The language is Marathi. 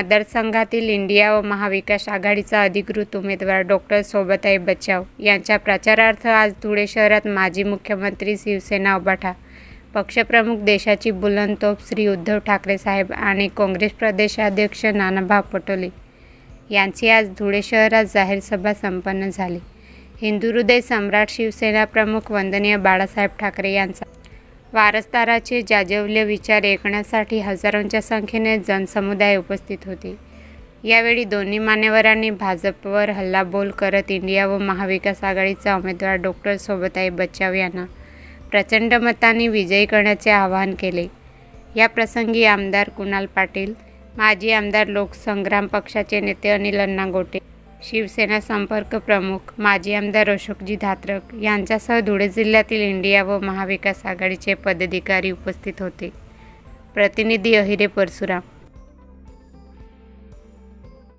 मतदारसंघातील इंडिया व महाविकास आघाडीचा अधिकृत उमेदवार डॉ. शोभाताई बच्छाव यांच्या प्रचारार्थ आज धुळे शहरात माजी मुख्यमंत्री, शिवसेना उभाटा पक्षप्रमुख, देशाची बुलंद तोफ श्री उद्धव ठाकरे साहेब आणि काँग्रेस प्रदेशाध्यक्ष नानाभाऊ पटोले यांची आज धुळे शहरात जाहीर सभा संपन्न झाली. हिंदू हृदय सम्राट, शिवसेना प्रमुख वंदनीय बाळासाहेब ठाकरे यांचा वारसदाराचे जाज्वल्य विचार ऐकण्यासाठी हजारोंच्या संख्येने जनसमुदाय उपस्थित होते. यावेळी दोन्ही मान्यवरांनी भाजपवर हल्लाबोल करत इंडिया व महाविकास आघाडीचा उमेदवार डॉ. शोभाताई बच्छाव यांना प्रचंड मतांनी विजयी करण्याचे आवाहन केले. या प्रसंगी आमदार कुणाल पाटील, माजी आमदार लोकसंग्राम पक्षाचे नेते अनिल अण्णा गोटे, शिवसेना संपर्क प्रमुख माजी आमदार अशोकजी धात्रक यांच्यासह धुळे जिल्ह्यातील इंडिया व महाविकास आघाडीचे पदाधिकारी उपस्थित होते. प्रतिनिधी अहिरे परशुराम.